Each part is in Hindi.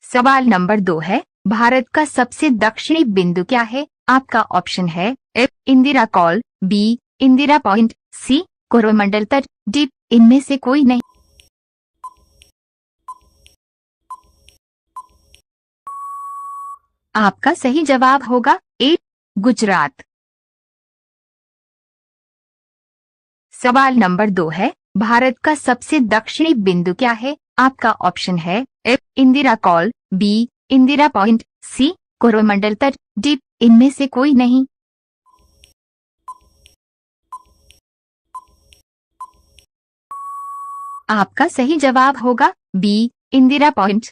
सवाल नंबर 2 है, भारत का सबसे दक्षिणी बिंदु क्या है? आपका ऑप्शन है A Indira col, B Indira point, C Coromandel तट, डी इनमें से कोई नहीं। आपका सही जवाब होगा ए गुजरात। सवाल नंबर 2 है, भारत का सबसे दक्षिणी बिंदु क्या है? आपका ऑप्शन है A Indira col, B Indira point, C Coromandel तट, डी इनमें से कोई नहीं। आपका सही जवाब होगा बी इंदिरा पॉइंट।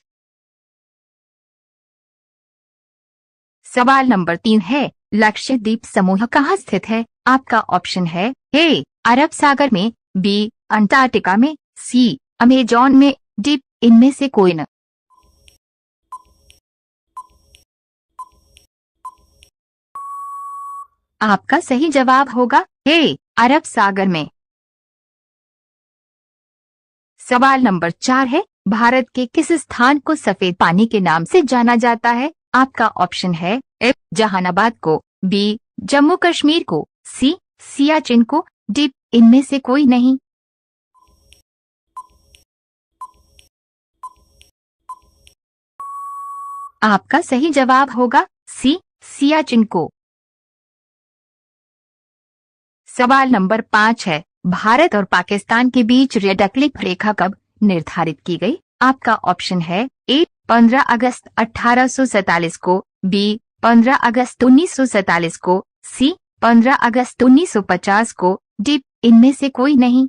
सवाल नंबर 3 है, लक्षद्वीप समूह कहाँ स्थित है? आपका ऑप्शन है ए अरब सागर में, बी अंटार्कटिका में, सी अमेजॉन में, डी इनमें से कोई न। आपका सही जवाब होगा ए अरब सागर में। सवाल नंबर 4 है, भारत के किस स्थान को सफेद पानी के नाम से जाना जाता है? आपका ऑप्शन है ए जहानाबाद को, बी जम्मू कश्मीर को, सी सियाचिन को, डी इनमें से कोई नहीं। आपका सही जवाब होगा सी सियाचिन को। सवाल नंबर 5 है, भारत और पाकिस्तान के बीच रेड क्लिफ रेखा कब निर्धारित की गई? आपका ऑप्शन है ए 15 अगस्त 1847 को, बी 15 अगस्त 1947 को, सी 15 अगस्त 1950 को, डी इनमें से कोई नहीं।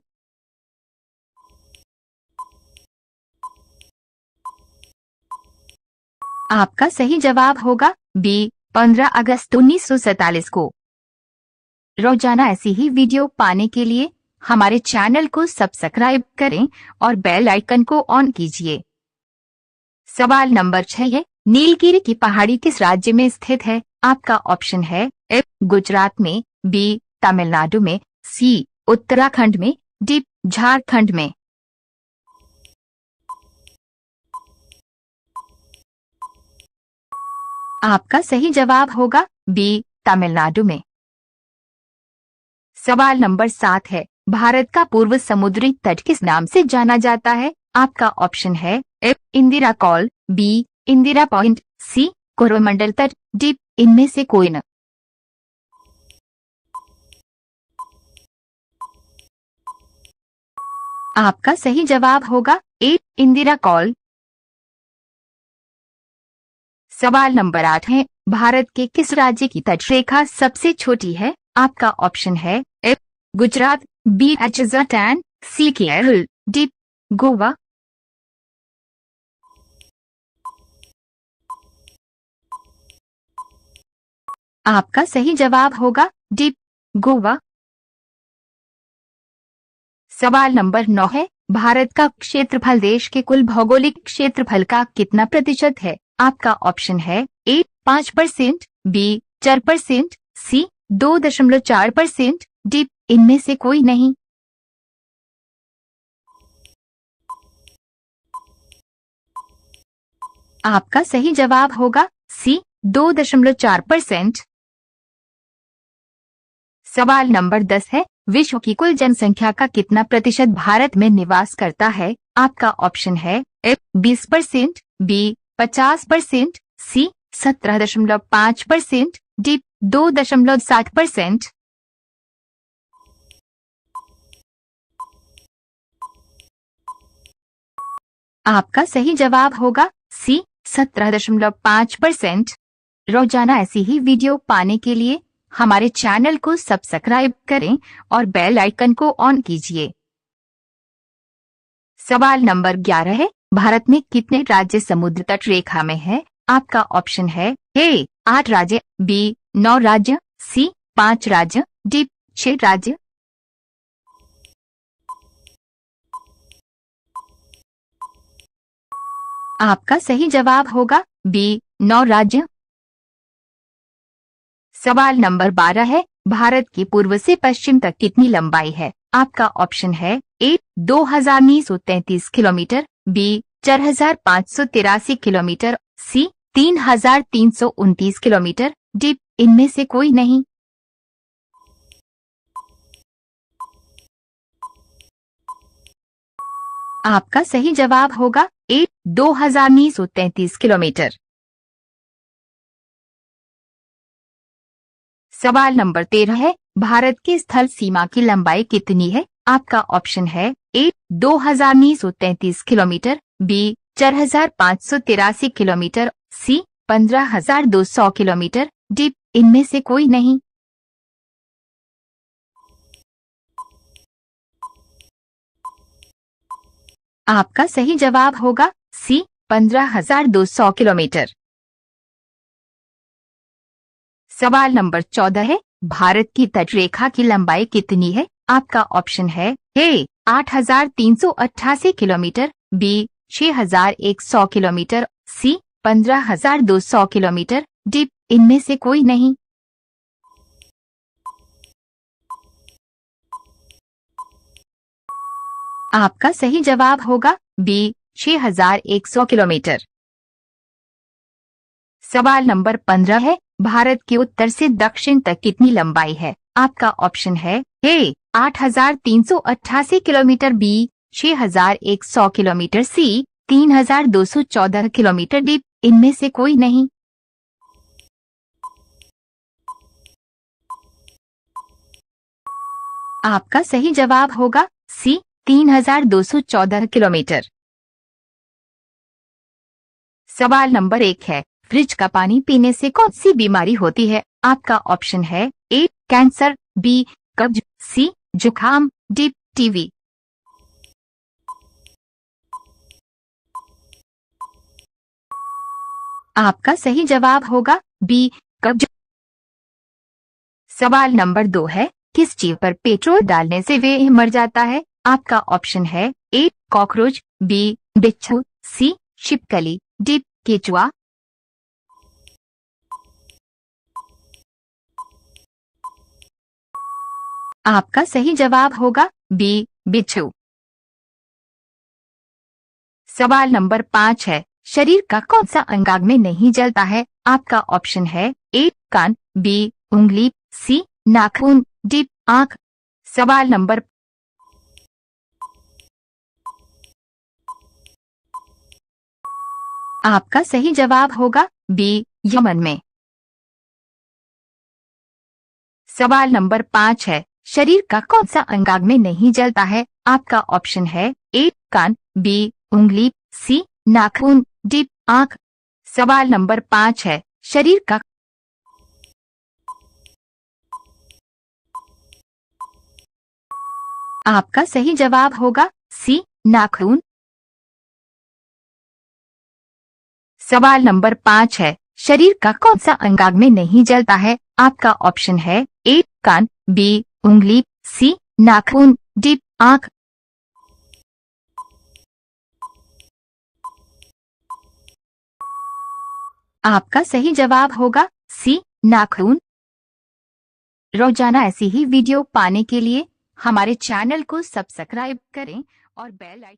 आपका सही जवाब होगा बी 15 अगस्त 1947 को। रोजाना ऐसी ही वीडियो पाने के लिए हमारे चैनल को सब्सक्राइब करें और बेल आइकन को ऑन कीजिए। सवाल नंबर 6 है, नीलगिरी की पहाड़ी किस राज्य में स्थित है? आपका ऑप्शन है ए गुजरात में, बी तमिलनाडु में, सी उत्तराखंड में, डी झारखंड में। आपका सही जवाब होगा बी तमिलनाडु में। सवाल नंबर 7 है, भारत का पूर्व समुद्री तट किस नाम से जाना जाता है? आपका ऑप्शन है A Indira col, B Indira point, C Coromandel तट, डी इनमें से कोई न। आपका सही जवाब होगा ए इंदिरा कॉल। सवाल नंबर 8 है, भारत के किस राज्य की तटरेखा सबसे छोटी है? आपका ऑप्शन है ए गुजरात, बी राजस्थान, सी केरल, डी गोवा। आपका सही जवाब होगा डी गोवा। सवाल नंबर 9 है, भारत का क्षेत्रफल देश के कुल भौगोलिक क्षेत्रफल का कितना प्रतिशत है? आपका ऑप्शन है ए 5%, बी 4%, सी 2.4%, डी इनमें से कोई नहीं। आपका सही जवाब होगा सी 2.4%। सवाल नंबर 10 है, विश्व की कुल जनसंख्या का कितना प्रतिशत भारत में निवास करता है? आपका ऑप्शन है ए 20%, बी 50%, सी 17.5%, डी 2.7%। आपका सही जवाब होगा सी 17.5%। रोजाना ऐसी ही वीडियो पाने के लिए हमारे चैनल को सब्सक्राइब करें और बेल आइकन को ऑन कीजिए। सवाल नंबर 11 है, भारत में कितने राज्य समुद्र तट रेखा में है? आपका ऑप्शन है ए 8 राज्य, बी 9 राज्य, सी 5 राज्य, डी 6 राज्य। आपका सही जवाब होगा बी 9 राज्य। सवाल नंबर 12 है, भारत की पूर्व से पश्चिम तक कितनी लंबाई है? आपका ऑप्शन है ए 2933 किलोमीटर, बी 4,583 किलोमीटर, सी 3,329 किलोमीटर, डी इनमें से कोई नहीं। आपका सही जवाब होगा ए 2,933 किलोमीटर। सवाल नंबर 13 है, भारत की स्थल सीमा की लंबाई कितनी है? आपका ऑप्शन है ए 2,933 किलोमीटर, बी 4,583 किलोमीटर, सी 15,200 किलोमीटर, डी इनमें से कोई नहीं। आपका सही जवाब होगा सी 15,200 किलोमीटर। सवाल नंबर 14 है, भारत की तटरेखा की लंबाई कितनी है? आपका ऑप्शन है ए 8,388 किलोमीटर, बी 6,100 किलोमीटर, सी 15,200 किलोमीटर, डी इनमें से कोई नहीं। आपका सही जवाब होगा बी 6,100 किलोमीटर। सवाल नंबर 15 है, भारत के उत्तर से दक्षिण तक कितनी लंबाई है? आपका ऑप्शन है ए 8,388 किलोमीटर, बी 6,100 किलोमीटर, सी 3,214 किलोमीटर, डी इनमें से कोई नहीं। आपका सही जवाब होगा सी 3,214 किलोमीटर। सवाल नंबर 1 है, फ्रिज का पानी पीने से कौन सी बीमारी होती है? आपका ऑप्शन है ए कैंसर, बी कब्ज, सी जुकाम, डी टीबी। आपका सही जवाब होगा बी कब्ज। सवाल नंबर 2 है, किस जीव पर पेट्रोल डालने से वे मर जाता है? आपका ऑप्शन है ए कॉकरोच, बी बिच्छू, सी छिपकली, डी केचुआ। आपका सही जवाब होगा बी बिच्छू। सवाल नंबर 5 है, शरीर का कौन सा अंगांग में नहीं जलता है? आपका ऑप्शन है ए कान, बी उंगली, सी नाखून, डी आंख। सवाल नंबर आपका सही जवाब होगा बी यमन में। सवाल नंबर 5 है, शरीर का कौन सा अंगांग में नहीं जलता है? आपका ऑप्शन है ए कान, बी उंगली, सी नाखून, डी आंख। सवाल नंबर 5 है, शरीर का आपका सही जवाब होगा सी नाखून। सवाल नंबर 5 है, शरीर का कौन सा अंगांग में नहीं जलता है? आपका ऑप्शन है ए कान, बी उंगली, सी नाखून, डी आंख। आपका सही जवाब होगा सी नाखून। रोजाना ऐसी ही वीडियो पाने के लिए हमारे चैनल को सब्सक्राइब करें और बेल आइकन